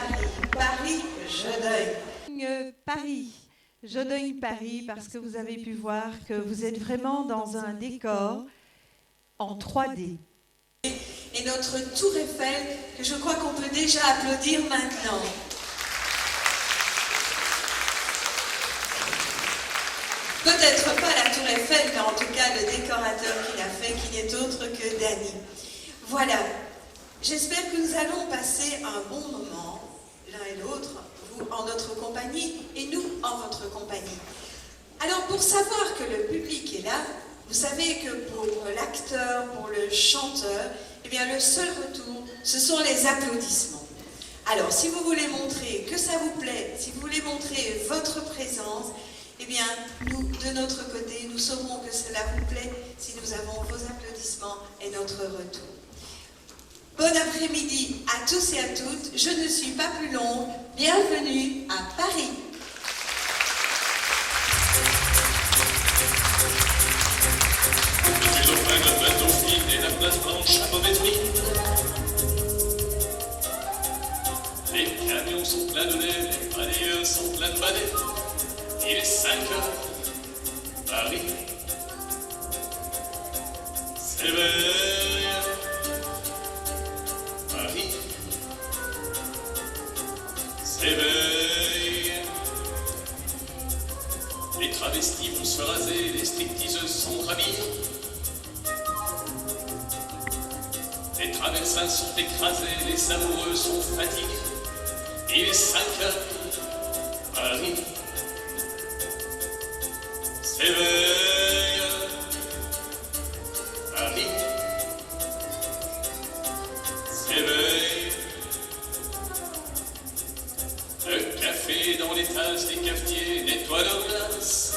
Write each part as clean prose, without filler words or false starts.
Paris, Paris, Paris. Jodogne Paris, parce que vous avez pu voir que vous êtes vraiment dans un décor en 3D. Et notre tour Eiffel, que je crois qu'on peut déjà applaudir maintenant. Peut-être pas la tour Eiffel, mais en tout cas le décorateur qui l'a fait, qui n'est autre que Dany. Voilà, j'espère que nous allons passer un bon moment, l'un et l'autre, vous en notre compagnie et nous en votre compagnie. Alors pour savoir que le public est là, vous savez que pour l'acteur, pour le chanteur, eh bien le seul retour, ce sont les applaudissements. Alors si vous voulez montrer que ça vous plaît, si vous voulez montrer votre présence, eh bien nous, de notre côté, nous saurons que cela vous plaît si nous avons vos applaudissements et notre retour. Bon après-midi à tous et à toutes, je ne suis pas plus longue, bienvenue à Paris. Les dauphins de bateau fine et la place blanche à mauvaise mine. Les camions sont pleins de lait, les balayeurs sont pleins de balais. Il est 5 heures, Paris s'éveille. Paris s'éveille. Les travestis vont se raser, les stripteaseuses sont rhabillées. Les traversins sont écrasés, les amoureux sont fatigués. Il est 5 heures, Paris s'éveille. Paris s'éveille. Le café dans les tasses des cafetiers nettoie leur glace.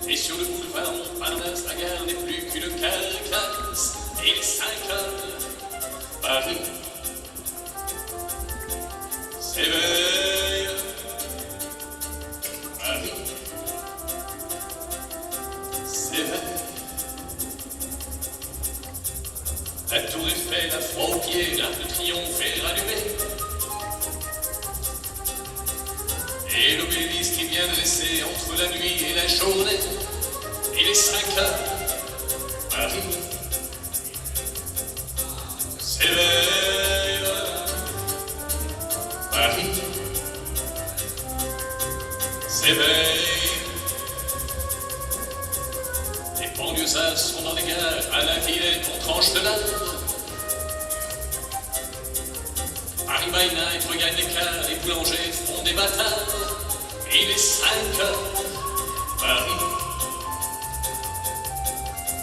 Et sur le boulevard Montparnasse, la gare n'est plus qu'une carcasse. Il est 5 heures, Paris s'éveille. Paris s'éveille. La tour Eiffel a froid aux pieds, l'Arc de Triomphe est rallumé. Et l'obélisque est bien dressé entre la nuit et la journée. Il est 5 heures, Paris s'éveille. Paris s'éveille. Les banlieusards sont dans les gares, à la Villette on tranche de l'art. Paris by night regagne l'écart, les boulangers font des bâtards. Il est 5 heures, Paris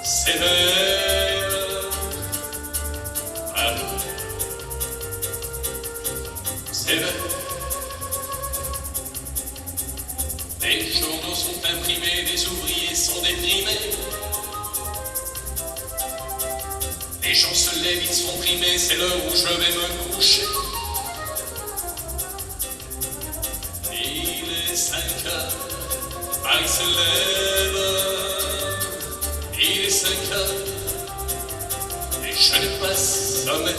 s'éveille. Paris s'éveille. Les journaux sont imprimés, les ouvriers sont déprimés. Les gens se lèvent, ils sont primés, c'est l'heure où je vais me coucher. Il est 5 heures, Paris se lève. Il est 5 heures, et je n'ai pas sommeil.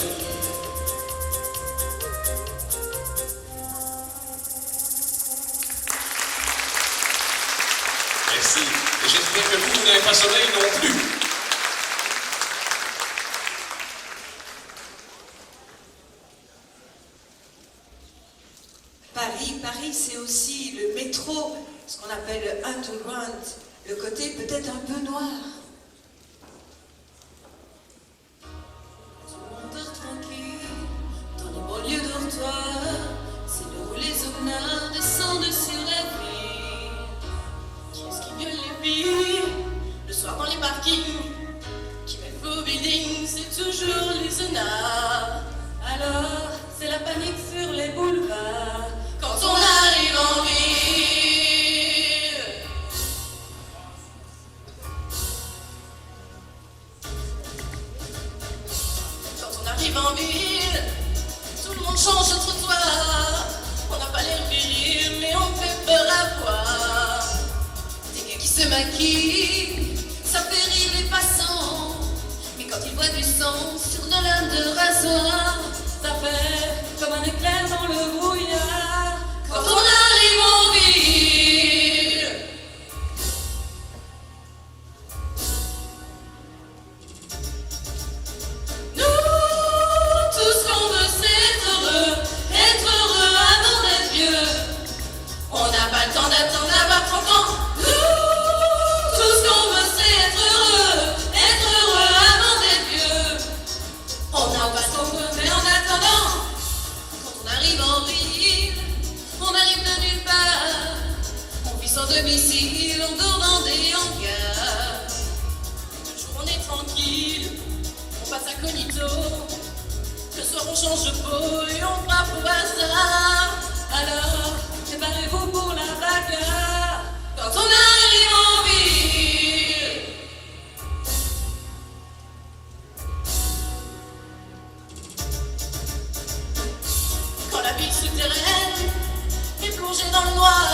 Merci, et j'espère que vous n'avez pas sommeil non plus. Paris, c'est aussi le métro, ce qu'on appelle le underground, le côté peut-être un peu noir. Tout le monde dort tranquille, dans les banlieues dortoirs, c'est là où les honneurs descendent sur la ville. Qui est-ce qui viole les billes, le soir dans les parkings, qui met vos buildings, c'est toujours les honneurs. Alors, c'est la panique sur les boulevards. Quand on arrive en ville, quand on arrive en ville, tout le monde change de trottoir. On n'a pas l'air viril, mais on fait peur à voir. Des gars qui se maquillent, ça fait rire les passants. Mais quand ils voient du sang sur de lames de rasoir, ça fait comme un éclair dans le brouillard. Quand on arrive en ville, nous, tout ce qu'on veut c'est être heureux avant d'être vieux. On n'a pas le temps d'attendre d'avoir 30 ans. Nous, tout ce qu'on veut c'est être heureux avant d'être vieux. On n'a pas ce qu'on veut, mais en attendant, quand on arrive en ville, on arrive de nulle part. On vit sans domicile, on dort dans des hangars. Le jour on est tranquille, on passe incognito. Le soir on change de peau et on frappe au hasard. Alors, préparez-vous pour la bagarre. Quand on arrive en ville, quand la ville souterraine est plongée dans le noir,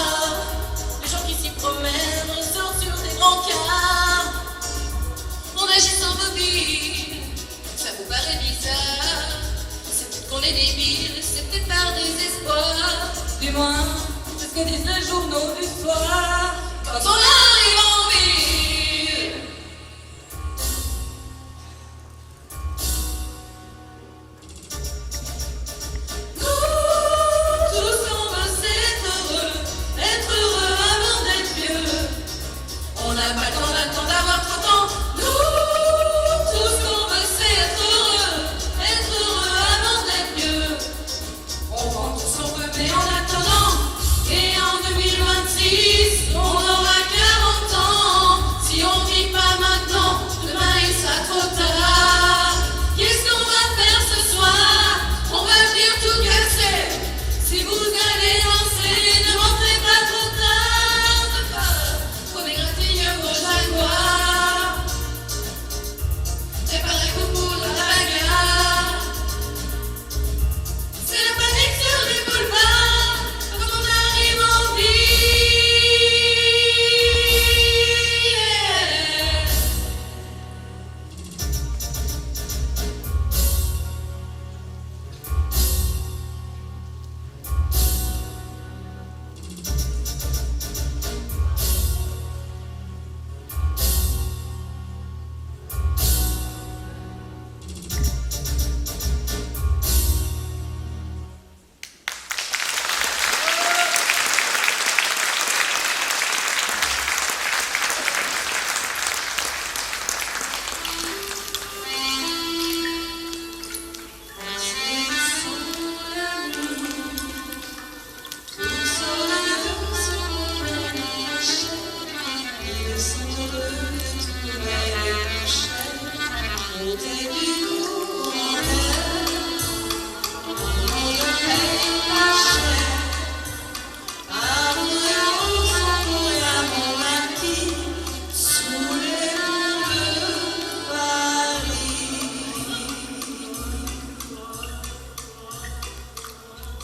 les gens qui s'y promènent ressortent sur des grands cars. On agit sans mobile, ça vous paraît bizarre. C'est peut-être qu'on est débiles, c'est peut-être par désespoir. Du moins, c'est ce que disent les journaux du soir. Quand on arrive en ville, nous, tout ce qu'on veut c'est être heureux avant d'être vieux. On n'a pas le temps d'attendre d'avoir 30 ans. Nous, tout ce qu'on veut c'est être heureux avant d'être vieux. On prend tout ce qu'on veut, mais en attendant, et en 2026, on aura 40 ans. Si on vit pas maintenant, demain il sera trop tard. Qu'est-ce qu'on va faire ce soir? On va venir tout casser. Si vous allez lancer, ne rentrez pas trop tard. Prenez égratigner vos jaguars. Préparez-vous pour la bagarre. C'est la panique sur les boulevards quand on arrive en ville.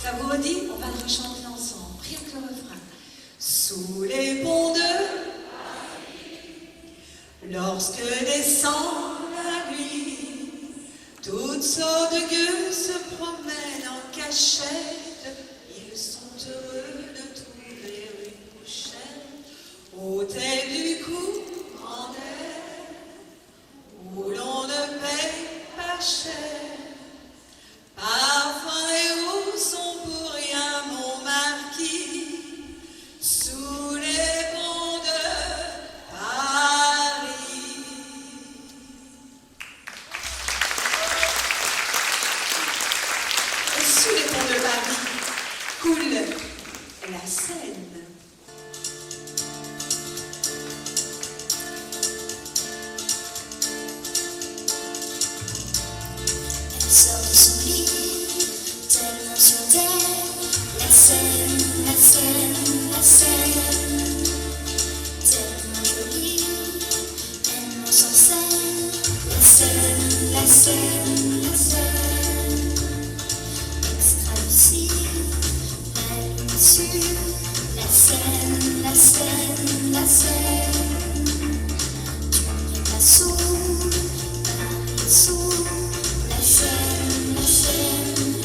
Ça vous redit? On va le rechanter ensemble, rien que le refrain. Sous les ponts de lorsque descend la nuit, toutes sortes de gueux se promènent en cachette. Ils sont heureux de trouver une couchette. Hôtel du courant d'air, où l'on ne paye pas cher. Parfum et eau sont pour rien, mon marquis, sous les ponts de Paris. Et sous les ponts de Paris coule la Seine. Elle sort de son lit, tellement sur terre. La Seine, la Seine, la Seine, tellement jolie, elle monte sur scène. La Seine, la Seine, la Seine, extra-lucide, belle sûre. La Seine, la Seine, la Seine, tu n'es pas sourd, Paris est sourd. La chaîne,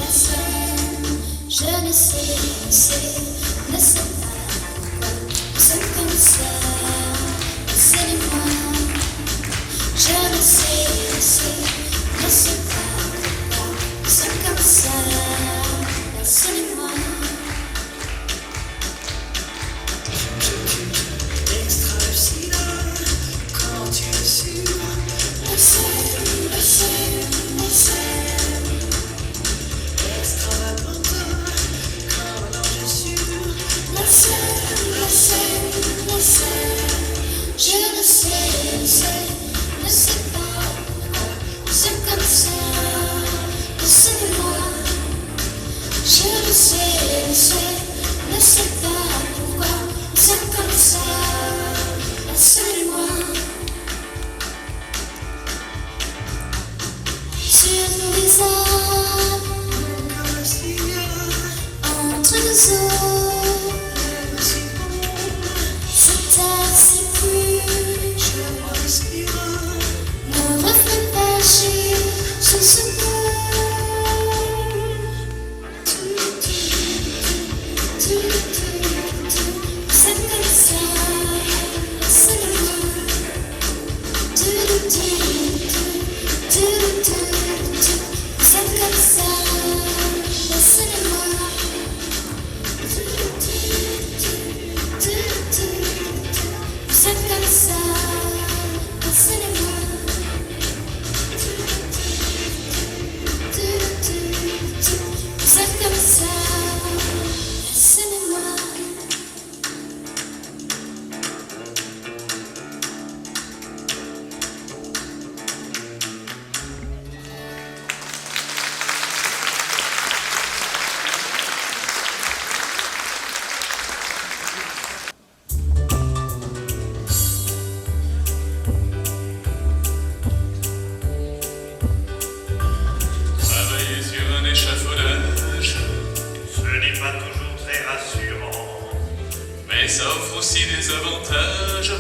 mais ça offre aussi des avantages.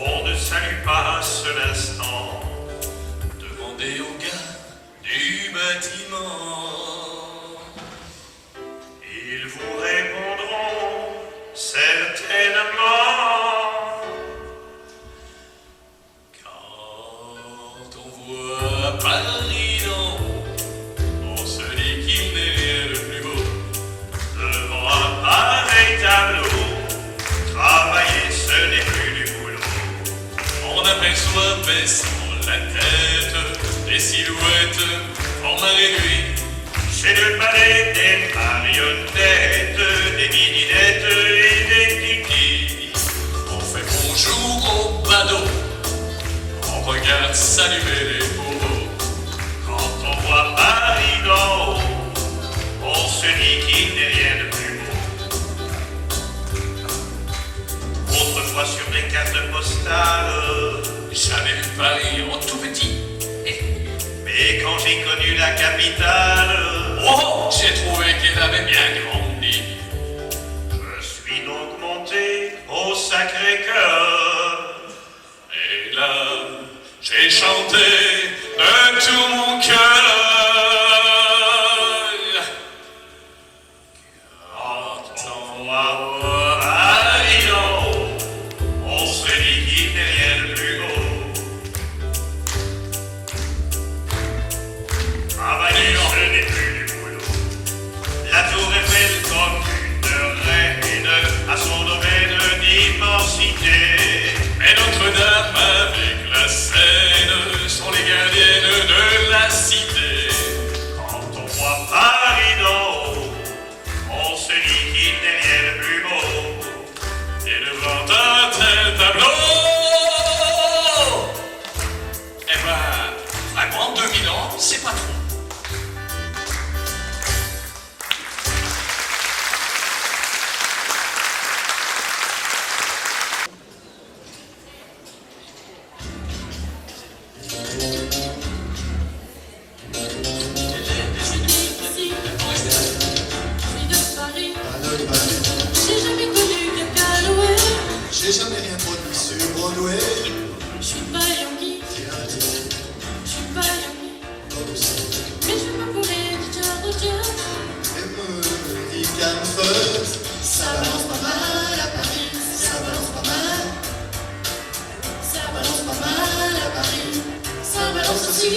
On ne salue pas à seul instant. Demandez aux gars du bâtiment. Ils vous répondront certainement. Quand on voit Paris d'en haut, on se dit qu'il n'est rien de plus beau. Devant un pareil tableau, travailler ce n'est plus du boulot. On aperçoit baissant la tête des silhouettes format réduit. C'est le ballet des marionnettes, des mininettes et des titis. On fait bonjour au badaud, on regarde s'allumer les bourreaux. Quand on voit Paris d'en haut, on se dit qu'il n'est rien de plus beau. Autrefois sur des cartes postales, j'avais vu Paris en tout petit. Mais quand j'ai connu la capitale, oh, j'ai trouvé qu'elle avait bien grandi. Je suis donc monté au Sacré-Cœur. Et là, j'ai chanté de tout mon cœur. Quand on voit Paris d'en haut, on se dit qu'il n'est rien de plus beau. Travailler, ce n'est plus du boulot. La tour Eiffel comme une reine à son domaine d'immensité. Mais Notre-Dame avec la Seine sont les gardiennes de la cité. Quand on voit Paris d'en haut, on se dit qu'il n'est rien de plus beau. Et devant un tel tableau, eh ben, vraiment 2000 ans, c'est pas trop. J'ai jamais rien produit sur Broadway. Je suis pas Yankee, je suis pas Yankee, mais je me pourrais du George Rogers. American First. Ça balance pas mal à Paris, ça balance pas mal. Ça balance pas mal à Paris, ça balance aussi.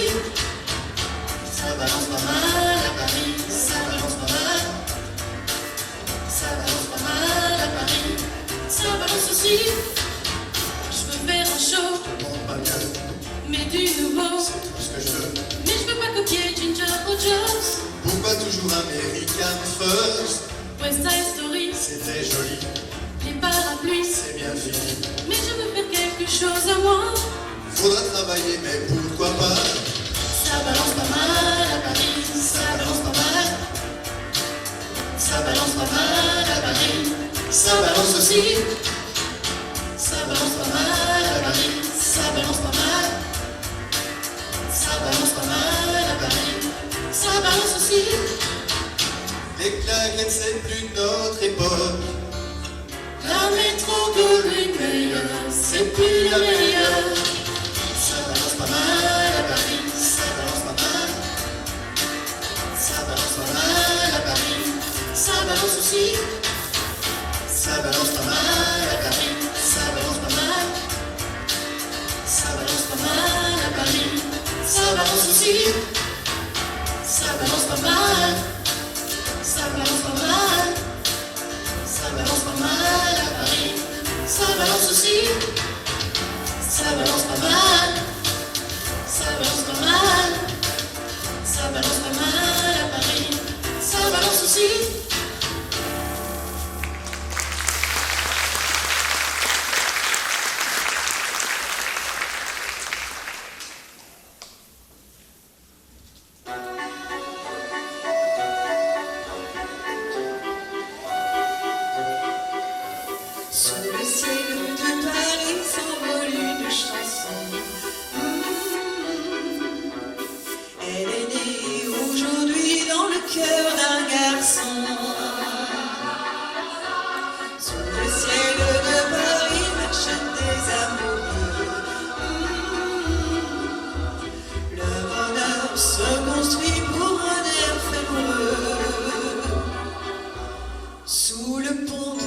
Ça balance pas mal à Paris, ça balance pas mal. Ça balance pas mal à Paris, ça balance aussi. Je veux faire un show, Demande pas mieux, mais du nouveau. c'est tout ce que je veux. Mais je veux pas copier Ginger Rogers. Pourquoi toujours American First? West Side Story, C'était joli, les parapluies. c'est bien fini. Mais je veux faire quelque chose à moi. Faudra travailler, mais pourquoi pas? Ça balance pas mal à Paris, ça balance pas mal. Ça balance pas mal à Paris, ça balance aussi. Ça balance pas mal à Paris, ça balance pas mal. Ça balance pas mal à Paris, ça balance aussi. Les claquettes, c'est plus notre époque. La métro de meilleure, c'est plus la meilleure. Ça balance pas mal à Paris, ça balance pas mal. Ça balance pas mal à Paris, ça balance aussi. Ça balance pas mal à Paris, ça balance pas mal. Ça balance pas mal à Paris, ça balance aussi. Ça balance pas mal, ça balance pas mal. Ça balance pas mal à Paris, ça balance aussi. Ça balance pas mal, ça balance pas mal. Ça balance pas mal à Paris, ça balance aussi. Sous le ciel de Paris s'envole une chanson. Elle est née aujourd'hui dans le cœur d'un garçon. Sous le ciel pont de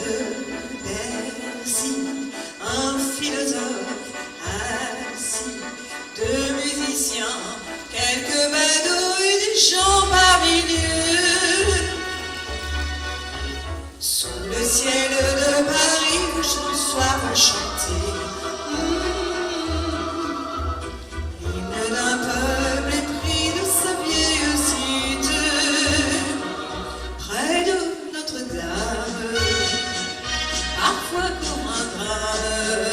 Bercy, un philosophe assis, deux musiciens, quelques badauds et des gens par milieu. Sous le ciel de Paris, le soir enchanté, l'hymne d'un peuple épris de sa vieille cité, près de Notre-Dame, parfois comme un drame.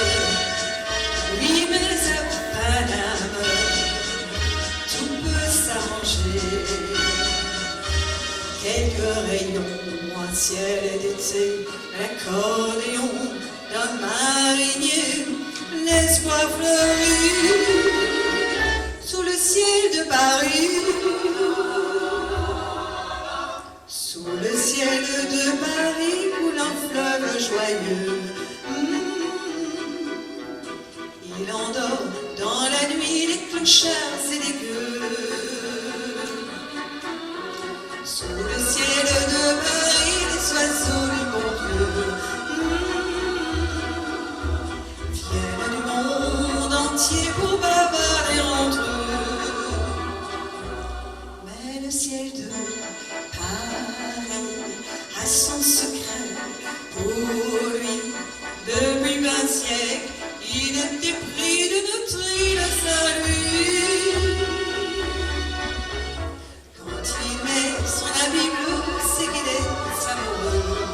Oui, mais à Paname, tout peut s'arranger. Quelques rayons, un ciel d'été, l'accordéon d'un marinier, l'espoir fleurit sous le ciel de Paris. Sous le ciel de Paris coule un fleuve joyeux. Il endort dans la nuit les clochards et les gueux. Sous le ciel de Paris, les oiseaux du bon Dieu viennent du monde entier pour bavarder entre eux. Mais le ciel de Paris a son secret pour lui. Depuis 20 siècles, il était pris de notre île à Saint-Louis. Quand il met son habit bleu, c'est qu'il est amoureux.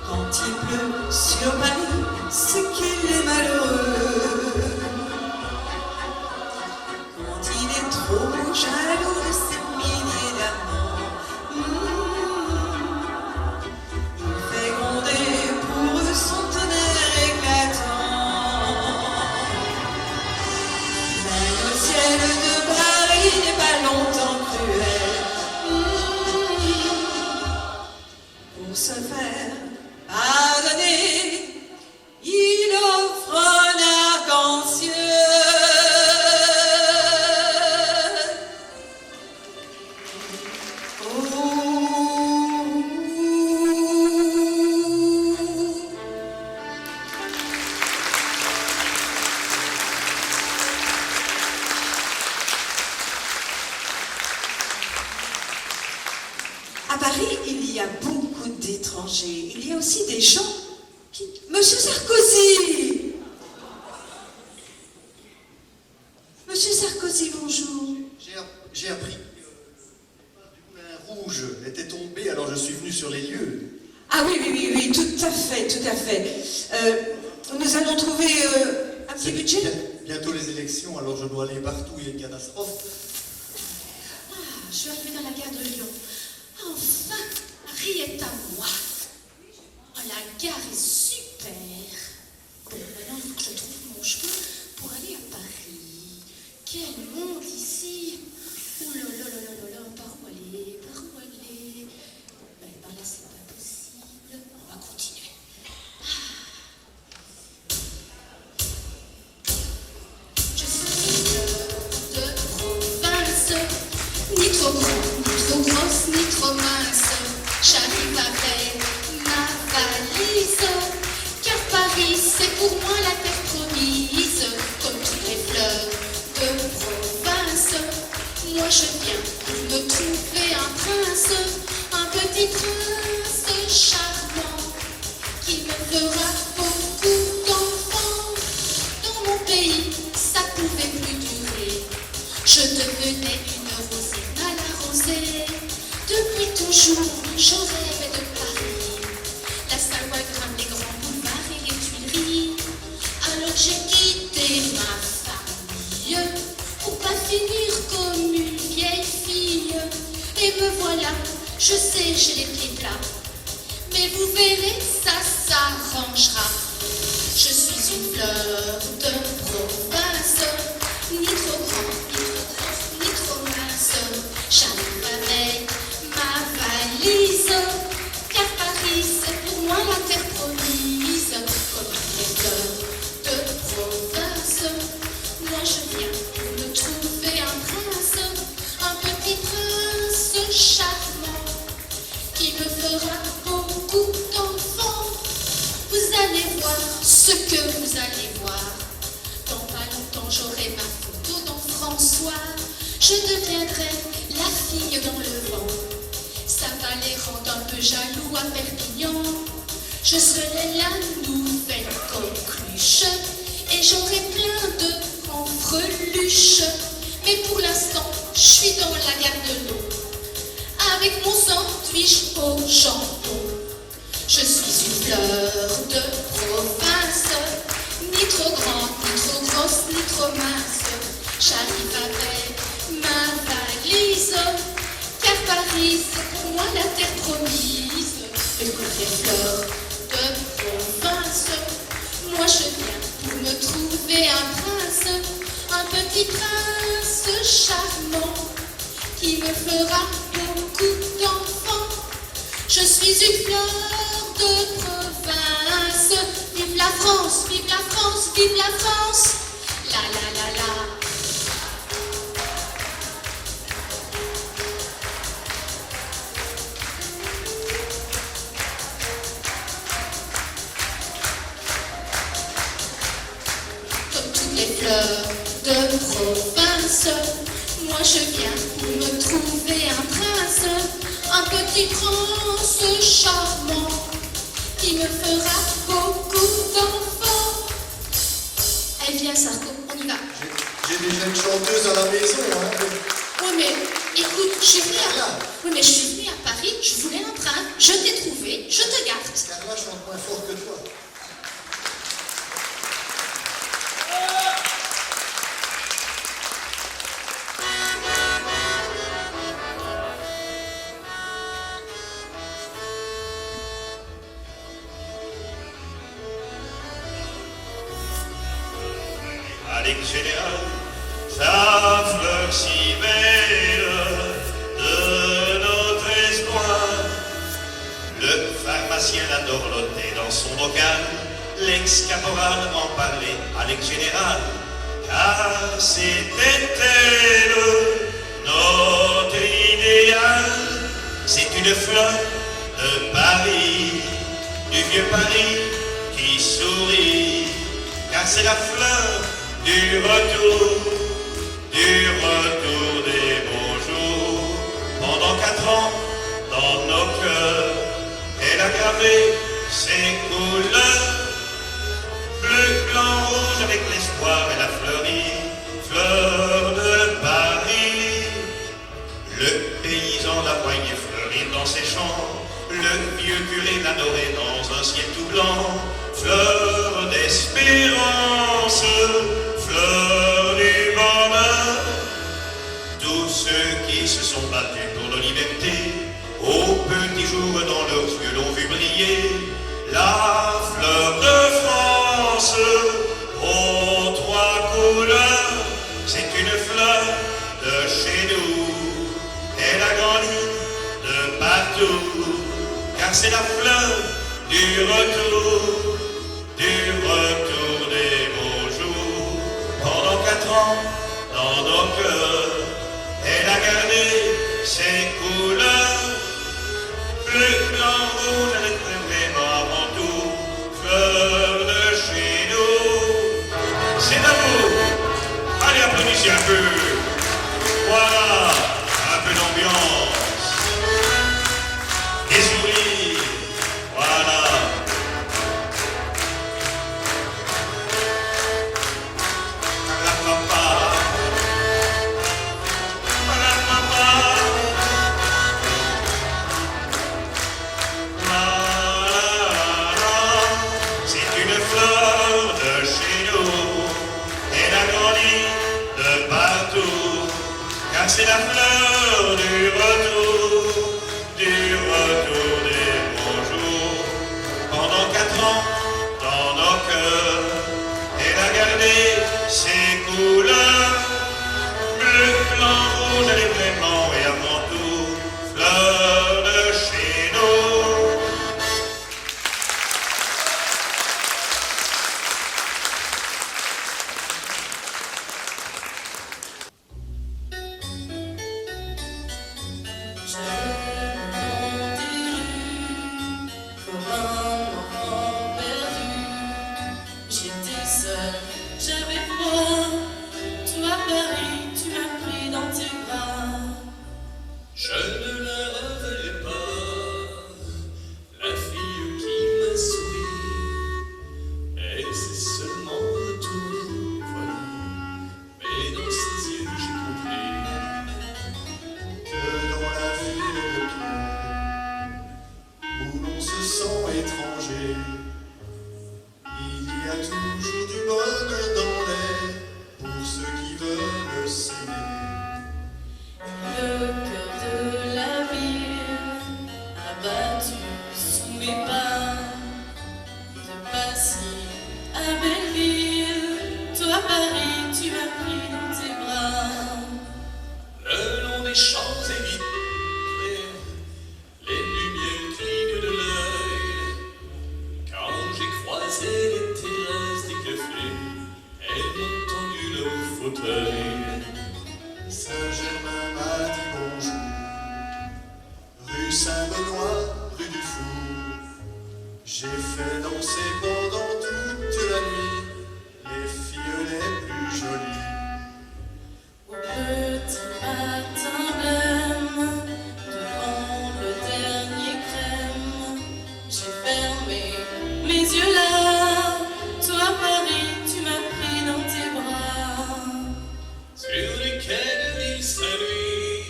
Quand il pleut sur Paris, c'est qu'il est malheureux. Quand il est trop jaloux de ses milliers d'amants, il fait gronder pour eux son tonnerre éclatant. Même le ciel de Paris n'est pas longtemps cruel. Pour se faire pardonner, il offre un arc-en-ciel. À Paris, il y a beaucoup d'étrangers. Il y a aussi des gens qui... Monsieur Sarkozy! Monsieur Sarkozy, bonjour. J'ai appris que le Moulin Rouge était tombé, alors je suis venu sur les lieux. Ah oui, tout à fait. Nous allons trouver un petit budget. Bientôt les élections, alors je dois aller partout, il y a une catastrophe. Ah, je suis arrivée dans la gare de Lyon. Enfin, Paris est à moi. Oh, la gare est super. Bon, maintenant, il faut que je trouve mon chemin pour aller à Paris. Quel monde ici. Oh là là là là là, par où aller? Ben, par là, c'est pas possible. On va continuer. Je suis de province, ni trop grande, ni trop grosse, ni trop mince. J'arrive avec ma valise, car Paris c'est pour moi la terre promise. Comme toutes les fleurs de province, moi je viens pour me trouver un prince, un petit prince charmant, qui me fera beaucoup d'enfants. Dans mon pays, ça pouvait plus durer. Je devenais une rosée mal arrosée. Depuis toujours, je rêve de Paris. La Savoie grimpe les grands boulevards et les Tuileries. Alors j'ai quitté ma famille pour pas finir comme une vieille fille. Et me voilà, je sais, j'ai les pieds plats. Mais vous verrez, ça s'arrangera. Je suis une fleur de province, ni trop grande, ni trop grosse, ni trop mince. J'arrive avec ma valise, car Paris c'est pour moi la terre promise. Comme les fleurs de province, moi je viens pour me trouver un prince, un petit prince charmant, qui me fera je deviendrai la fille dans le vent. Ça va les rendre un peu jaloux à Perpignan. Je serai la nouvelle coqueluche et j'aurai plein de fanfreluches. Mais pour l'instant, je suis dans la gare de l'eau avec mon sandwich au jambon. Je suis une fleur de province, ni trop grande, ni trop grosse, ni trop mince. J'arrive avec ma valise, car Paris, c'est pour moi la terre promise. Écoute les fleurs de province, moi je viens pour me trouver un prince, un petit prince charmant, qui me fera beaucoup d'enfants. Je suis une fleur de province. Vive la France, vive la France, vive la France. La la la la. Comme toutes les fleurs de province, moi je viens pour me trouver un prince, un petit prince charmant, qui me fera beaucoup d'enfants. Elle vient, Sarko, on y va. J'ai déjà une chanteuse à la maison, hein. Oui, mais écoute, je suis venue oui, mais je suis venue à Paris, je voulais un prince, je t'ai trouvé, je te garde. Carla chante moins fort que toi. Alex Général, sa fleur si belle de notre espoir. Le pharmacien l'a dorloté dans son bocal, l'ex-caporal en parlait Alex Général, car c'était elle, notre idéal. C'est une fleur de Paris, du vieux Paris qui sourit, car c'est la fleur du retour des beaux jours. Pendant 4 ans, dans nos cœurs, elle a gravé ses couleurs. Bleu, blanc, rouge, avec l'espoir, elle a fleuri, fleur de Paris. Le paysan la voyait fleurir dans ses champs, le vieux curé l'adorait dans un ciel tout blanc. Fleur d'espérance, fleur du bonheur, tous ceux qui se sont battus pour nos libertés, au petit jour dans leurs yeux l'ont vu briller. La fleur de France, aux 3 couleurs, c'est une fleur de chez nous. Elle a grandi de partout, car c'est la fleur du retour des beaux jours. Pendant 4 ans, dans nos cœurs, elle a gardé ses couleurs. Bleu, blanc, rouge, elle était vraiment avant tout fleur de chez nous. C'est à vous. Allez, applaudissez un peu. Voilà, un peu d'ambiance. Des sourires. Voilà. C'est la fleur du retour des beaux jours. Pendant 4 ans, dans nos cœurs, elle a gardé ses couleurs. Bleu, blanc, rouge, elle est vraiment et avant tout fleur de chez nous. se sent étranger. Il y a toujours du bonheur dans l'air pour ceux qui veulent s'aimer. Le cœur de la ville abattu sous mes pas, de Passy à Belleville, toi Paris, tu m'as pris dans tes bras. Le long des Champs-Élysées, les lumières clignent de l'œil. Quand j'ai croisé les terrasses des cafés, elles m'ont tendu leur fauteuil. Saint-Germain m'a dit bonjour, rue Saint-Benoît, rue du Four. J'ai fait danser pendant toute la nuit les filles les plus jolies. Au petit matin blême, devant le dernier crème, j'ai fermé mes yeux là. Toi Paris, tu m'as pris dans tes bras. Sur les quais de l'île Saint-Louis,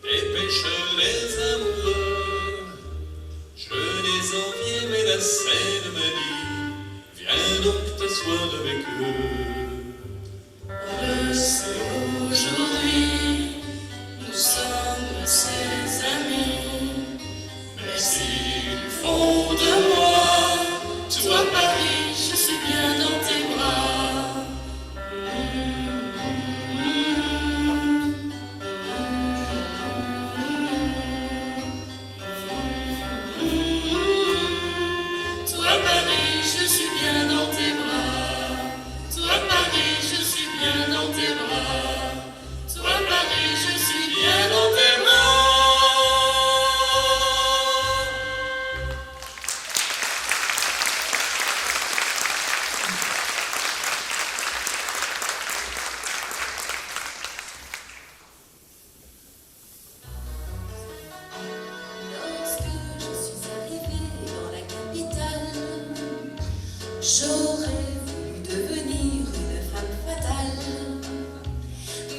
des pêcheurs, des amoureux, je les enviais, mais la Seine m'a dit, viens donc t'asseoir avec eux. On le sait aujourd'hui, nous sommes ses amis. Merci du fond de moi, toi Paris, je suis bien dans tes bras. Toi Paris, je suis bien dans tes bras. Toi Paris, je suis bien dans tes bras. Toi Paris, je suis bien dans tes bras. Lorsque je suis arrivée dans la capitale, j'aurais voulu devenir une femme fatale.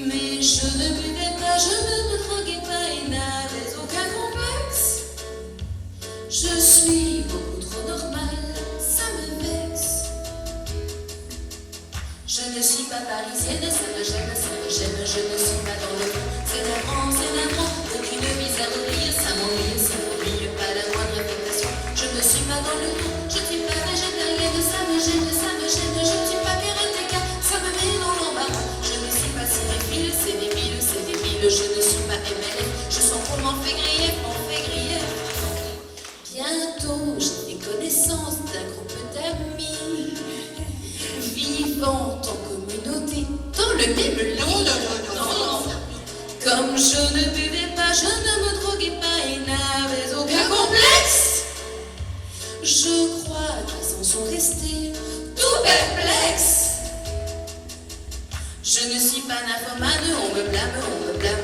Mais je ne buvais pas, je ne me droguais pas et n'avais aucun complexe. Je suis beaucoup trop normale, ça me vexe. Je ne suis pas parisienne, ça me gêne, je ne suis pas dans le fond. C'est navrant, aucune misère m'oublie, ça m'ennuie, pas la moindre affectation. Je ne suis pas dans le fond, je ne suis pas végétarienne, ça me gêne, je ne suis pas karatéka, ça me met dans l'embarras. Je ne suis pas cinéphile, c'est débile, je ne suis pas MLF, je sens qu'on m'en fait griller. Bientôt, j'ai des connaissances d'un groupe d'amis vivant en communauté dans le même lit. Comme je ne buvais pas, je ne me droguais pas et n'avais aucun complexe. Je crois qu'ils en sont restés tout perplexes. Je ne suis pas nymphomane, on me blâme.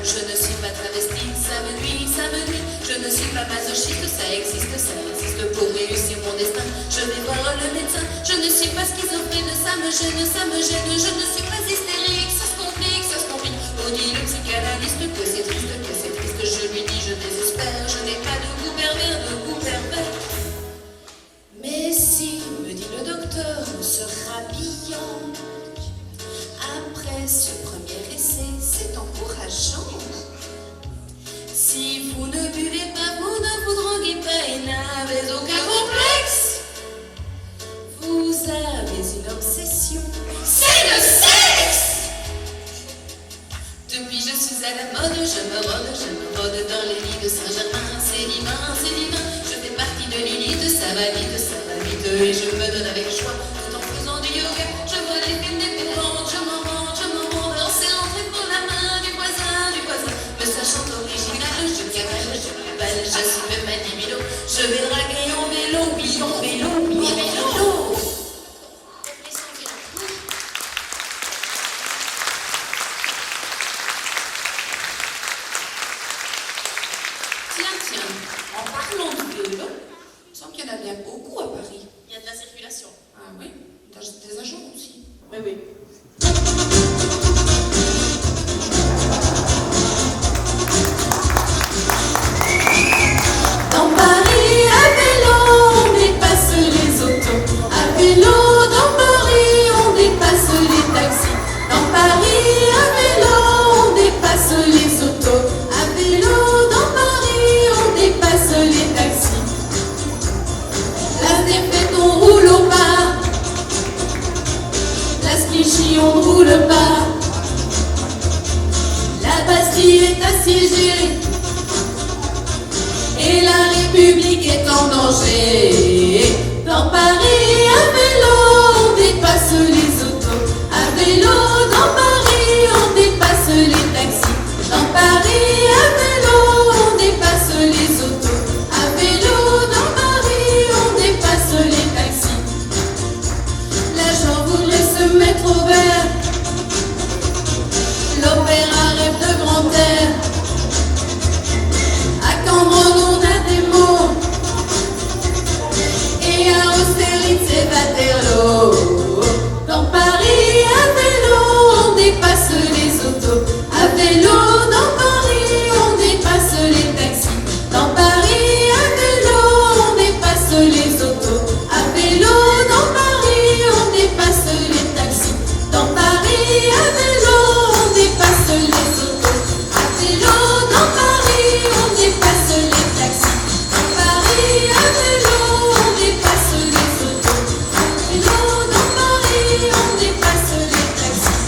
Je ne suis pas travestie, ça me nuit. Je ne suis pas masochiste, ça existe pour réussir mon destin. Je vais voir le médecin, je ne suis pas schizophrène, ça me gêne. Je ne suis pas hystérique, ça se complique. On dit le psychanalyste que c'est triste. Je lui dis, je désespère, je n'ai pas de goût pervers. Mais si, me dit le docteur en se rhabillant, après ce premier essai, c'est encourageant. Si vous ne buvez pas, vous ne vous droguez pas et n'avez aucun complexe. Vous avez une obsession, c'est le sexe. Depuis je suis à la mode, je me rôde dans les lits de Saint-Germain, c'est divin. Je fais partie de l'élite, ça va vite, et je me donne avec joie, tout en faisant du yoga. Je vois les films d'épouvantes, je m'en rends, c'est l'entrée pour la main du voisin. Me sachant original, je cabale, je suis même à 10 000 €. Je vais draguer en vélo. Tiens, en parlant de vélo, il me semble qu'il y en a bien beaucoup à Paris. Il y a de la circulation. Ah oui, des agents aussi. Oui. Dans Paris, c'est Waterloo. Dans Paris, à vélo, on dépasse les autos. À vélo, dans Paris, on dépasse les taxis. Dans Paris, à vélo, on dépasse les autos. À vélo, dans Paris, on dépasse les taxis. Dans Paris, à vélo, on dépasse les autos. À vélo, dans Paris, on dépasse les taxis. Dans Paris, à vélo, on dépasse les autos. À vélo, dans Paris, on dépasse les taxis.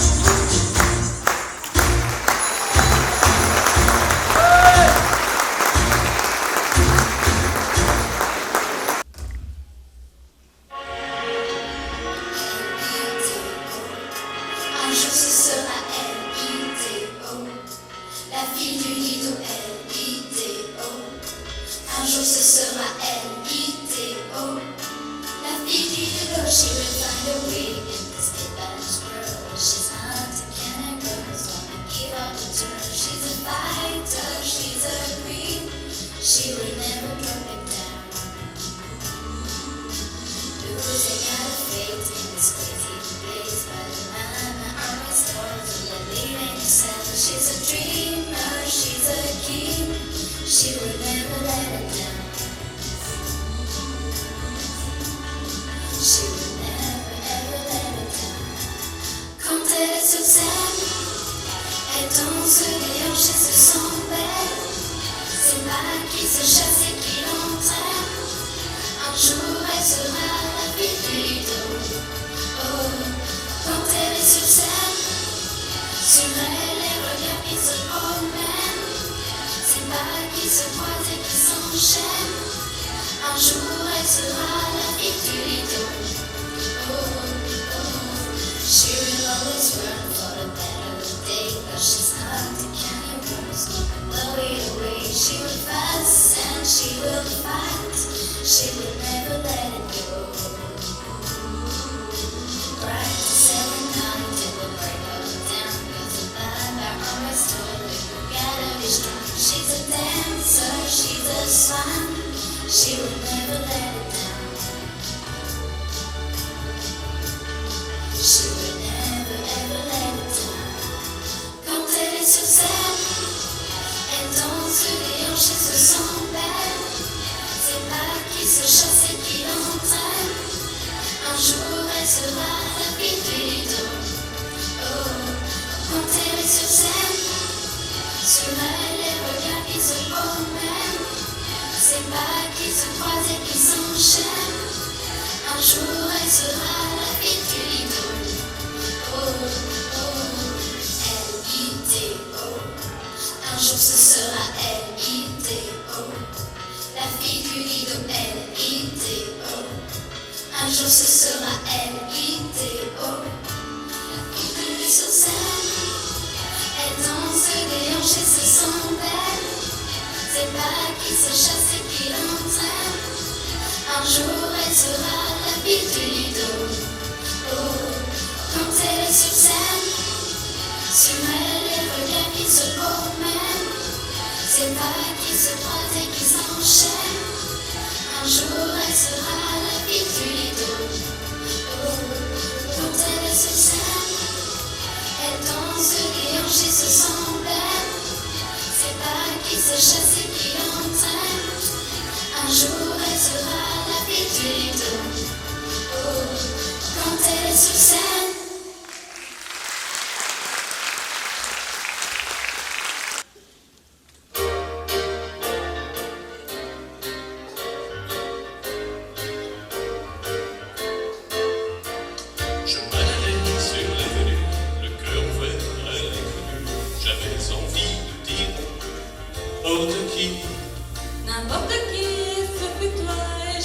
Un jour ce sera L-I-T-O, la fille du Lido, L-I-T-O. Un jour ce sera L-I-T-O, la fille du Lido. She will find a way in this Spanish girl. She's hunting cannibals, wanna give up the turn. She's a fighter, she's a queen. She will never drop it down. Losing out of faith in this crazy place, but mama always told you believe in yourself. She's a dreamer, she's a king. She will never let it down. She will never ever let it down. Quand elle est sur scène, elle danse les hanches et se sent belle. C'est pas qui se chasse et qui l'entraîne. Un jour elle sera la fille du Lido. Oh, quand elle est sur scène, sur elle les regards qui se promènent. C'est pas qui se croisent et qui s'enchaînent. Un jour elle sera la fille du Lido. Oh, oh, she will always run for the better day, but she's not the kind of girl's gonna blow it away. She will fuss and she will fight. She will never let it go. Practice every night till the break of down. Cause the Bible always told her you gotta be strong. She's a dancer, she's a swan. She will never let it down. She will never ever let it down. Quand elle est sur scène, elle danse les hanches et se sent belle. C'est pas qui se chasse et qui l'entraîne. Un jour elle sera la fille du Lido. Oh, quand elle est sur scène, sur elle les regards qui se promènent. C'est pas qui se croisent et qui s'enchaînent. Un jour elle sera la fille du Lido. Oh, oh, L-I-T-O. Un jour ce sera L-I-T-O, la fille du Lido, L-I-T-O. Un jour ce sera L-I-T-O, la fille du Lido sur scène. Elle danse des hanches et se sent belle. C'est pas qui se chasse et qui l'entraîne. Un jour elle sera la fille du Lido. Oh, quand elle est sur scène, sur elle les regards qui se promènent. C'est pas qui se croisent et qui s'enchaînent. Un jour elle sera la fille du Lido. Oh, quand elle est sur scène, elle danse les hanches et se sent belle. C'est pas qui se chasse et qui l'entraîne. Un jour elle sera la fille du Lido. Oh, quand elle est sur scène. Je m'allais sur l'avenue, le cœur ouvert à l'inconnu. J'avais envie de dire n'importe qui. N'importe qui, ce fut toi et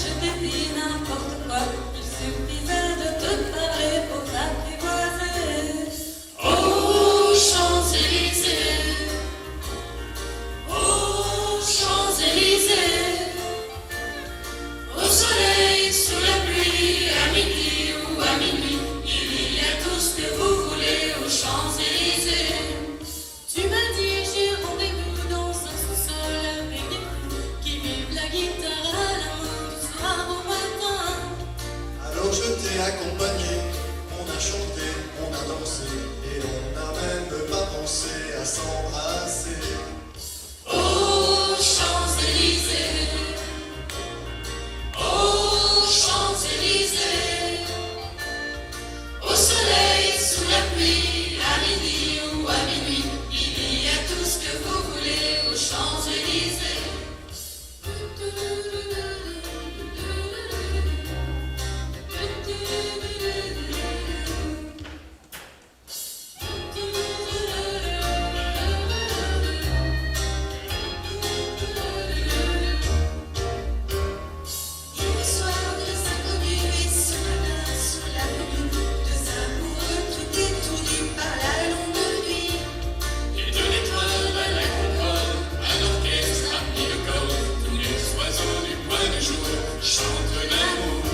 accompagné, on a chanté, on a dansé, et on n'a même pas pensé à s'embrasser. Aux Champs-Élysées, aux Champs-Élysées, au soleil, sous la pluie, à midi ou à minuit, il y a tout ce que vous voulez aux Champs-Élysées. Et au soir, deux inconnus et ce matin sur l'avenue, deux amoureux tout étourdis par la longue nuit. Et de l'étoile à la concorde, un orchestre a mis le corps, tous les oiseaux du point de jour chantent l'amour.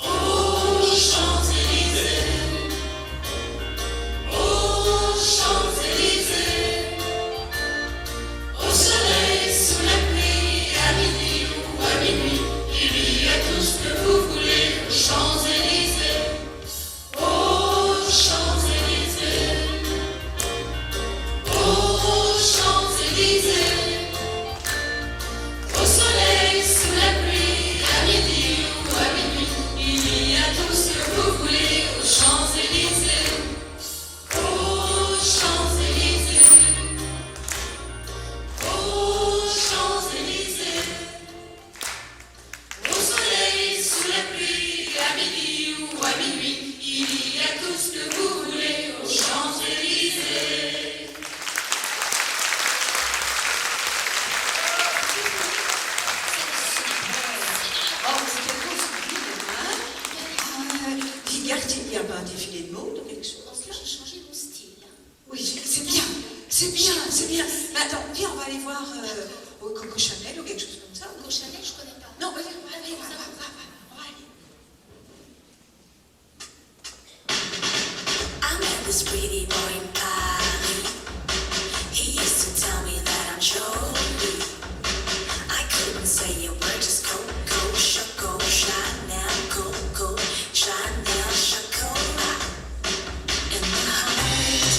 Aux Champs-Élysées, aux Champs-Élysées, au soleil, sous la pluie, à midi ou à minuit, il y a tout ce que vous voulez aux Champs-Élysées, aux Champs-Élysées, aux Champs-Élysées, au soleil, sous la pluie, à midi ou à minuit, il y a tout ce que vous voulez aux Champs-Élysées, aux Champs-Élysées, aux Champs-Élysées, au soleil, sous la pluie, à midi ou à minuit, il y a tout ce que vous voulez aux Champs-Élysées. Oh, c'est quelque chose de bien, hein? Regarde, il n'y a pas un défilé de mode ou quelque chose? J'ai changé mon style. Oui, c'est bien, c'est bien, c'est bien. Attends, viens, on va aller voir au Coco Chanel ou quelque chose comme ça. Coco Chanel, je connais pas. Non, allez, va, on va aller. I met this pretty boy in Paris. He used to tell me that I'm jolie. I couldn't say a word, just Coco, Choco, Chanel, Coco, Chanel, Chocolat. In my heart,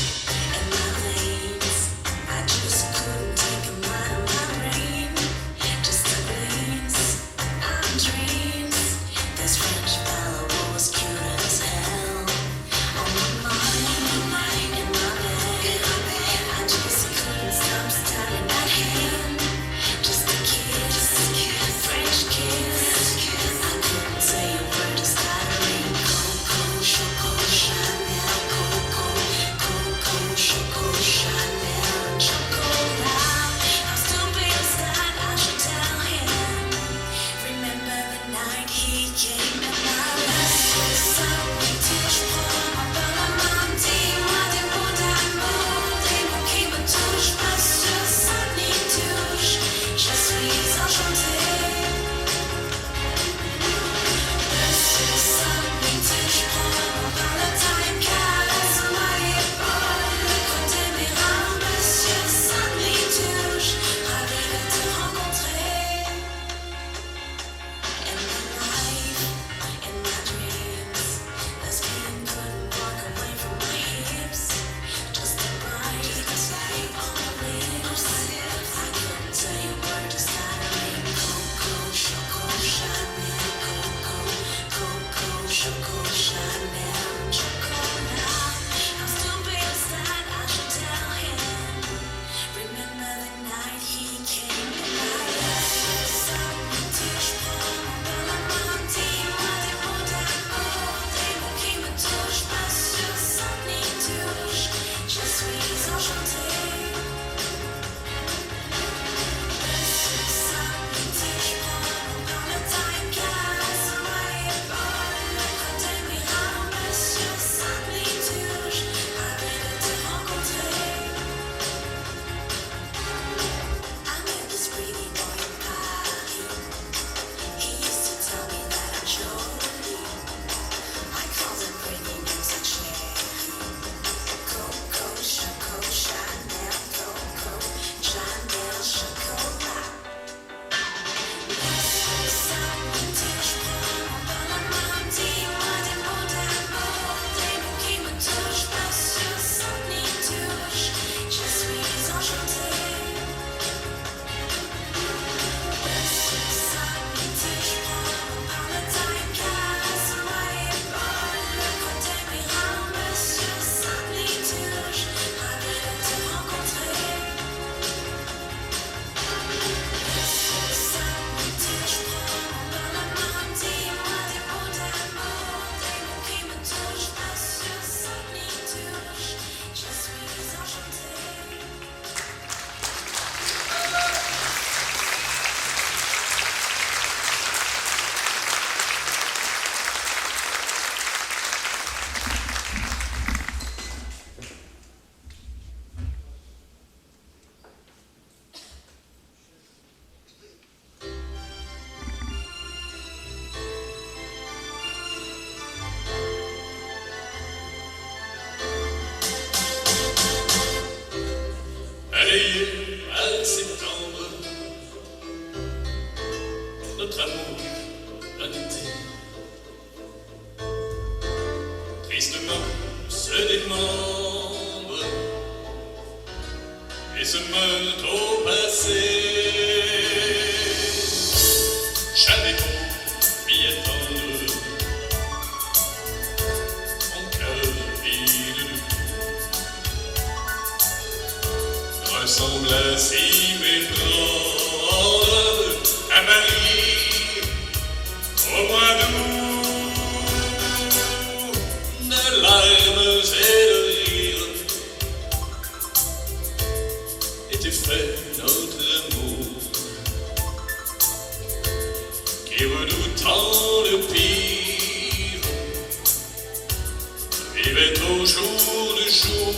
in my veins, I just couldn't take him out of my brain. Just a glance, I'm dreams. This French fellow was cute as hell. On my mind, in my bed, I just couldn't stop staring at him. Just a kiss, French kiss. I couldn't say a word, just stuttering. Coco, Choco, Chanel, Coco, Coco, Choco, Chanel, Chocolat. How stupid is that? I should tell him. Remember the amour un été. Tristement se démembre et se meurt au passé. Jamais pour m'y attendre, mon cœur vide ressemble à s'y méprendre à Marie au mois d'août. De larmes et de rire était fait notre amour, qui redoutant le pire vivait au jour le jour.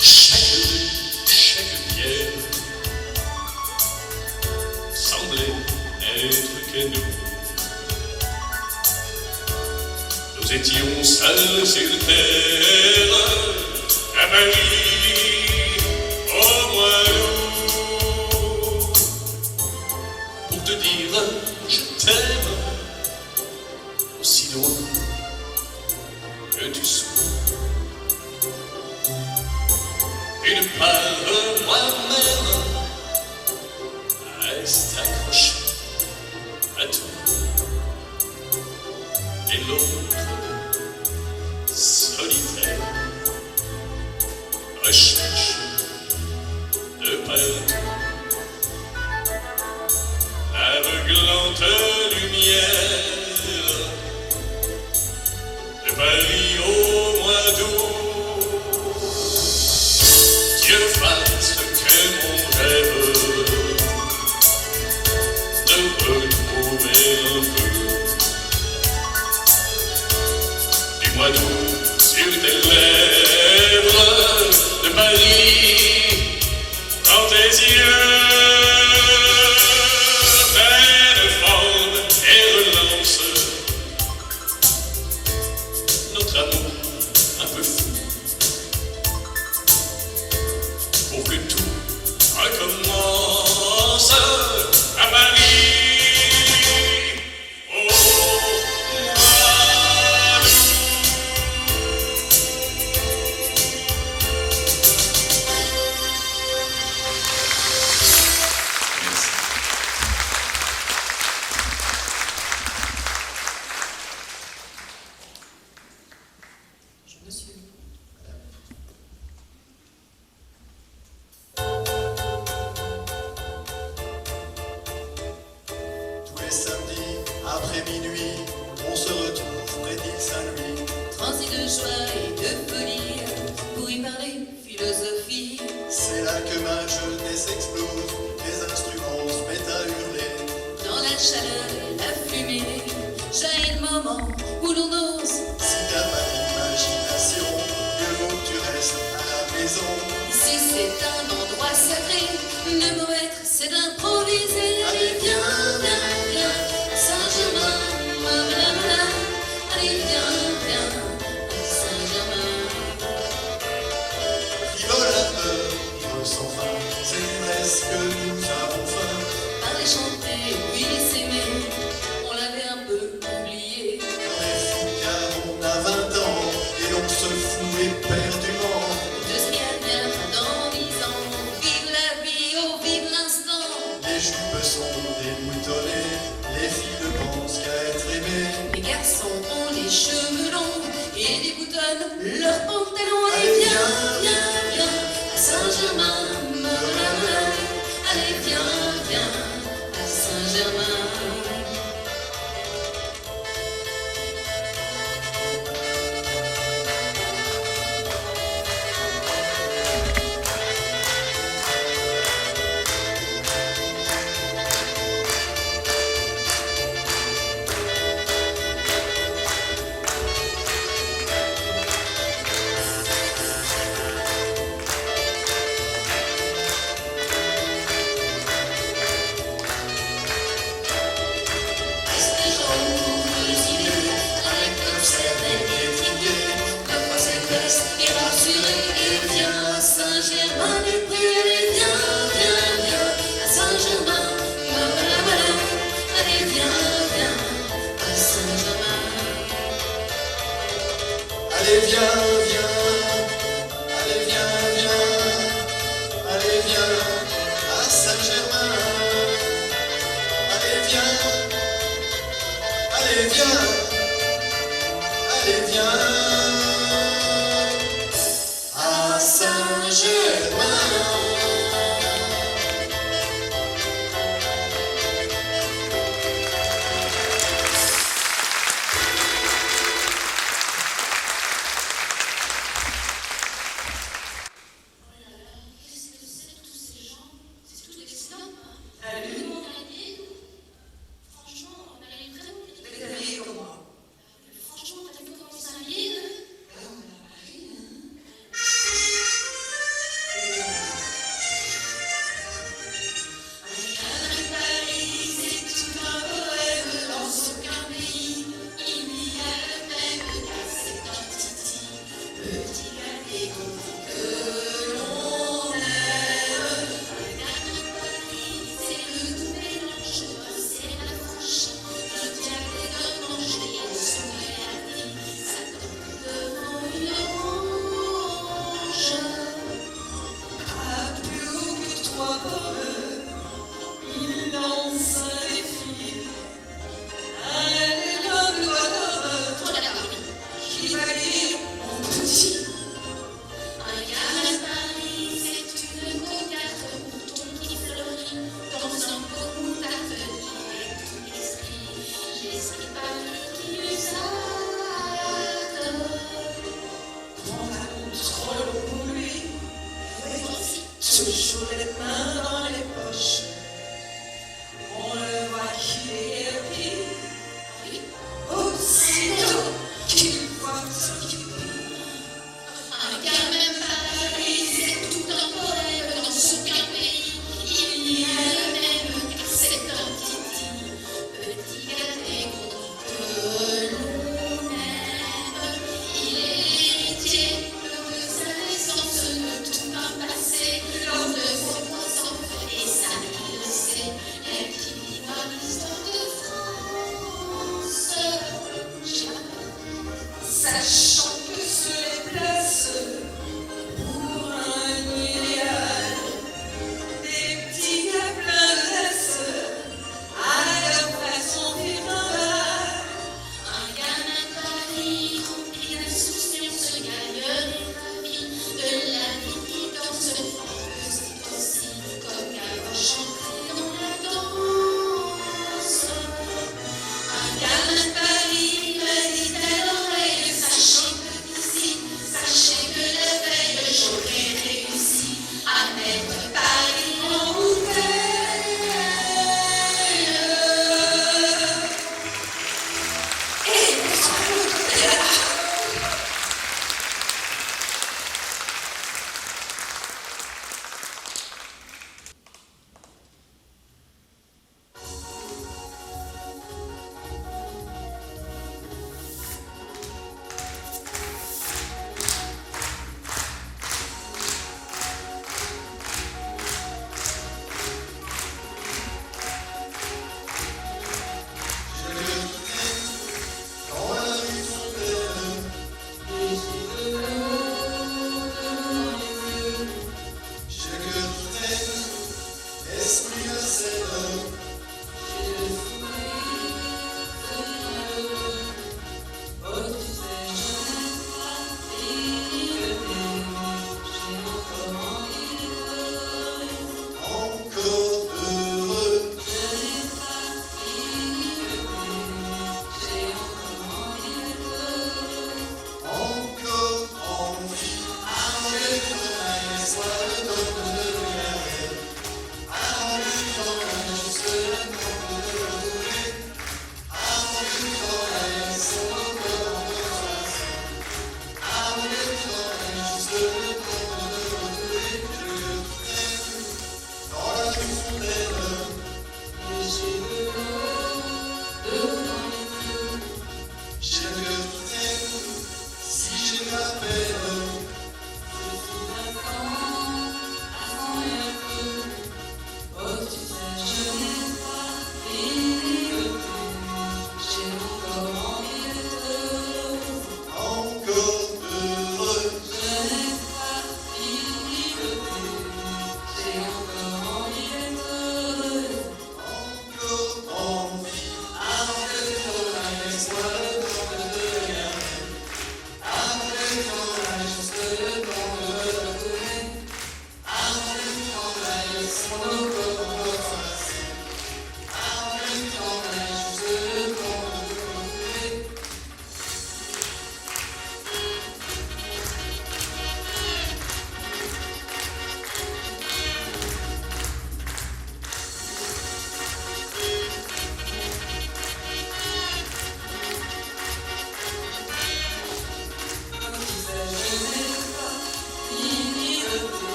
Chaque rue, chaque pierre semblait n'être que nous. Nous étions seuls sur terre, à Paris, au mois d'août. Pour te dire je t'aime, aussi loin que tu sois. Une part de moi-même reste accrochée à toi, et l'autre, solitaire, recherche de partout l'aveuglante lumière de Paris au mois d'août. Dieu fasse que mon rêve de retrouver un peu du mois d'août sur tes lèvres de Paris dans tes yeux pleins de forme et relance notre amour un peu fou. Pour que tout recommence à Paris. Au mois d'août. Tous les samedis, après minuit, on se retrouve près d'Île Saint-Louis. Transi de joie et de folie, pour y parler philosophie. C'est là que ma jeunesse explose, les instruments se mettent à hurler. Dans la chaleur et la fumée, jaillit le moment où l'on ose. Si t'as pas d'imagination, mieux vaut que tu restes à la maison. Ici c'est un endroit sacré, le mot être c'est d'improviser. Allez, viens, viens, viens, Saint-Germain, blablabla. Allez, viens, viens, Saint-Germain. Frivolateur, ivre sans fin, c'est l'ivresse que nous avons faim. Parler, chanter, oui, s'aimer, on l'avait un peu oublié. On est fou car on a 20 ans, et on se fout éperdument. De ce qu'il y a de bien dans 10 ans, vive la vie, oh, vive l'instant. Les jupes sont déboutonnées, les filles ne pensent qu'à être aimées. Les garçons ont les cheveux longs et déboutonnent leurs pantalons. Allez, Allez, viens, viens, viens, viens, à Saint-Germain, blablabla. Allez, viens, viens, à Saint-Germain. viens, allez viens, allez viens à Saint-Germain. Qu'est-ce que c'est tous ces gens? C'est tous des snobs. À lui, Franchement, on a les vraiment vous êtes habillé comment?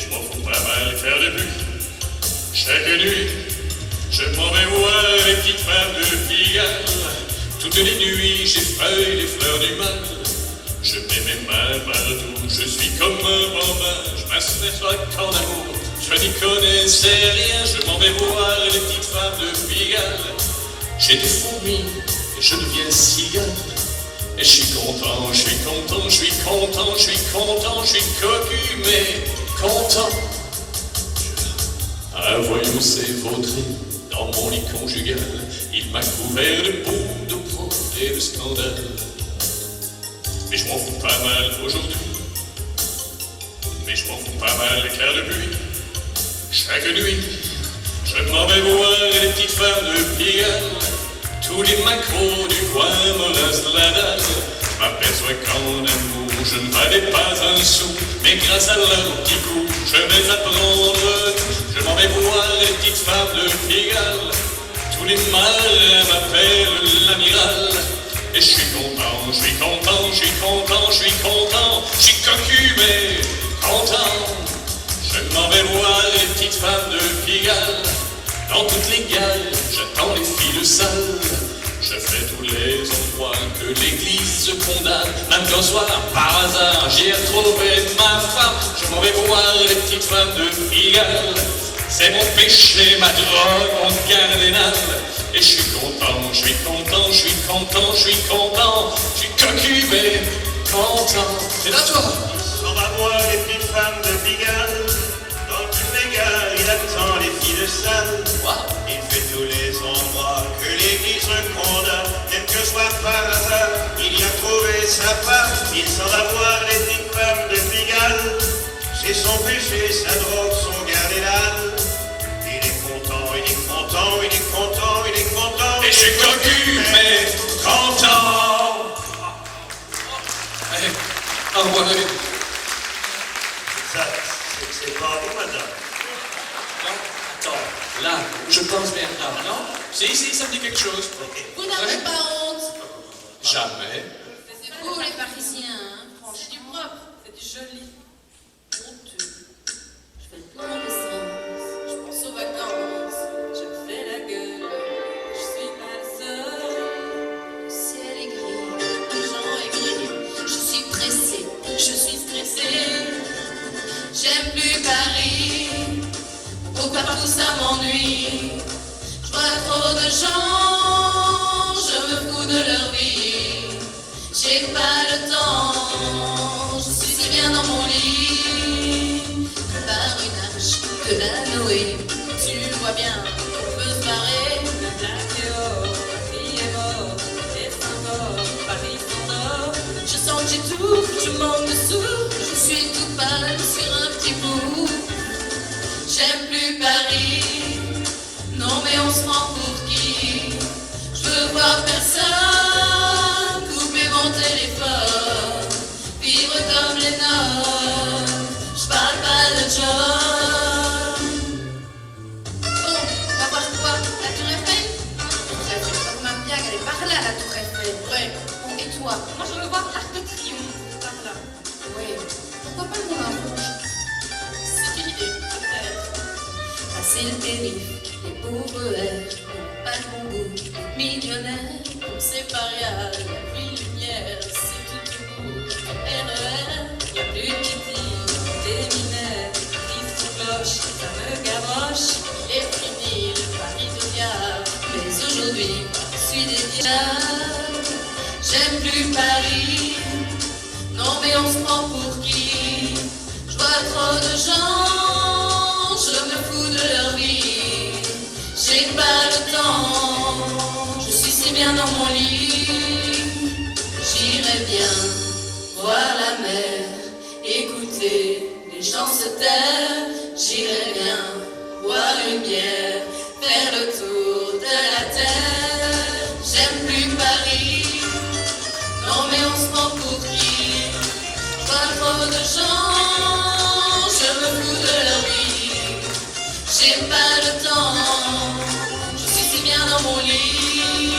je m'en fous pas mal faire de pluie. Chaque nuit, je m'en vais voir les petites femmes de Pigalle. Toutes les nuits, j'effeuille les fleurs du mal. Je mets mes mains partout, je suis comme un bambin. Je m'assèche en amour, je n'y connaissais rien. Je m'en vais voir les petites femmes de Pigalle. J'ai des fourmis et je deviens cigale. Et je suis content, je suis content, je suis content, je suis content, je suis cocu, mais content. Un voyou s'est vautré dans mon lit conjugal. Il m'a couvert de boue, de prod et de scandale. Mais je m'en fous pas mal aujourd'hui. Mais je m'en fous pas mal les clairs de pluie. Chaque nuit, je m'en vais voir les petites femmes de Pigalle. Tous les macros du coin me restent la dalle. Je m'aperçois qu'en amour, je ne valais pas un sou. Mais grâce à leur petit coup, je vais apprendre. Je m'en vais voir les petites femmes de Pigalle. Tous les marins m'appellent l'amiral. Et je suis content, je suis content, je suis content, je suis content. Je suis cocu mais content. Je m'en vais voir les petites femmes de Pigalle. Dans toutes les gales, j'attends les filles sales. Je fais tous les endroits que l'église condamne. Même qu'un soir, par hasard, j'y ai retrouvé ma femme. Je m'en vais voir les petites femmes de Pigalle. C'est mon péché, ma drogue, mon cardinal. Et je suis content, je suis content, je suis content, je suis content. Je suis cocu mais content. C'est là toi. On va voir les petites femmes de Pigalle. Dans toutes les gares, il attend les filles de salle. Il fait tous les endroits que l'église condamne. Même que soit par hasard, il y a trouvé sa femme. Il s'en va voir les petites femmes de Pigalle. C'est son péché, sa drogue, son cardinal. Il est content, il est content, il est content, il est content. Et je suis cocu mais content. Allez, au revoir. Ça, c'est pas vous, madame. Non, attends, là, je pense bien là, non? Si, ça me dit quelque chose. Vous n'avez pas honte. Jamais. C'est beau les Parisiens, hein. C'est du propre, c'est du joli. Honteux. Je fais le plein d'essence, je pense aux vacances, je me fais la gueule, je suis pas seule. Le ciel est gris, les gens aigris, je suis pressée, je suis stressée. J'aime plus Paris, pourquoi tout ça m'ennuie? Je vois trop de gens, je me fous de leur vie. J'ai pas le temps, je suis si bien dans mon lit. Que par une arche de la Noé, tu vois bien, on peut se barrer. La blague est haut, Paris est mort, les symboles, Paris s'endort. Je sens que j'ai tout, je manque de sous, je suis toute pâle sur un petit bout. J'aime plus Paris, non mais on se prend pour qui? Je veux voir personne, couper mon téléphone, vivre comme les nôtres, je parle pas de job. Bon, on va voir quoi? La Tour Eiffel? La Tour Eiffel, ma bien, elle est par là la Tour Eiffel. Ouais. Bon, et toi? Moi je veux voir l'Arc de Triomphe, par là. Ouais. Pourquoi pas le Moulin Rouge? C'est une idée, peut-être. Passer le périph', les pauvres airs, pas de bon goût, millionnaires, comme c'est paria, la vie lumière, c'est tout debout. RER, y'a plus de kitty, des mineurs, qui se cloche, ça me gavroche. Et fini le Paris de diable, mais aujourd'hui, je suis des diables. J'aime plus Paris, non mais on se prend pour qui? Je vois trop de gens, je me fous de leur vie. J'ai pas le temps, je suis si bien dans mon lit. J'irai bien voir la mer, écouter les gens se taire. J'irai bien boire une bière, faire le tour de la terre. J'aime plus Paris, non mais on se prend pour qui? Je vois trop de gens, je me fous de leur vie. J'ai pas le temps, je suis si bien dans mon lit.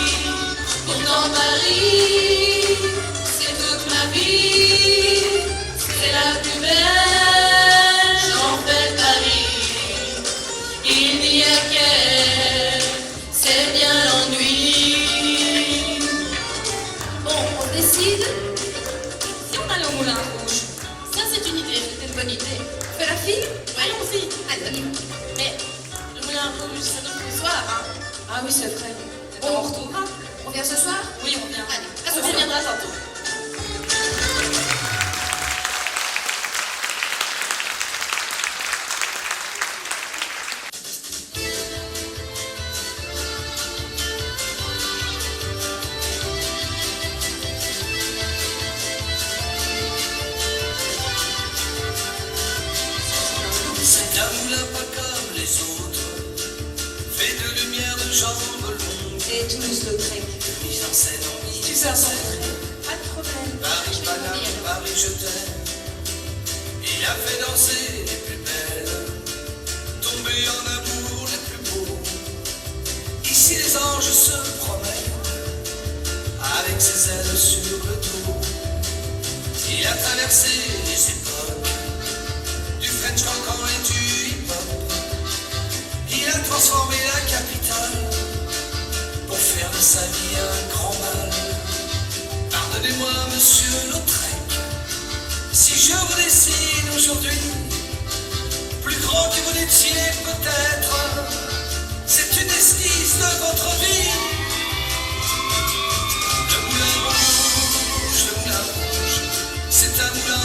Pourtant Paris, c'est toute ma vie, c'est la plus belle. J'en fais fait la fille? Allons-y. Allez. Mais le Moulin Rouge, ça donne le soir, hein? Ah oui, c'est vrai. Bon, on retournera. On vient ce soir? Oui, on vient. Allez, on reviendra tantôt. C'est un moulin pas comme les autres, fait de lumière, de jambes longues, Et Toulouse-Lautrec. mise en scène en mise. Tu vas rentrer. Pas de problème. Paris, Paname, Paris, je t'aime. Il a fait danser les plus belles, tomber en amour les plus beaux. Ici les anges se promènent, avec ses ailes sur le dos. Il a traversé les époques, du French cancan et du hip-hop. Il a transformé la capitale, pour faire de sa vie un grand mal. Pardonnez-moi, monsieur Lautrec, si je vous dessine aujourd'hui, plus grand que vous n'étiez peut-être, c'est une esquisse de votre vie. Le moulin rouge, c'est un moulin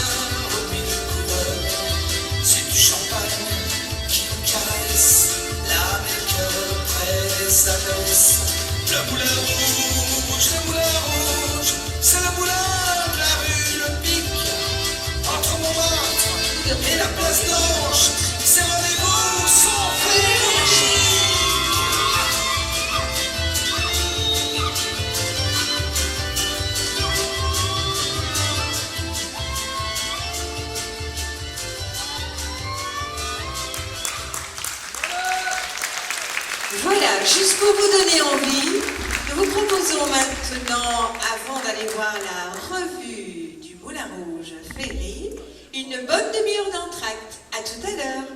aux mille couleurs, c'est du champagne qui nous caresse, l'âme et le cœur près des abaisse. Le moulin rouge, c'est le moulin de la rue Le Pic, entre Montmartre et la place d'Ange, ces rendez-vous sont féeriques. Voilà, juste pour vous donner envie, nous vous proposons maintenant, avant d'aller voir la revue du Moulin Rouge Ferry, une bonne demi-heure d'entracte. À tout à l'heure.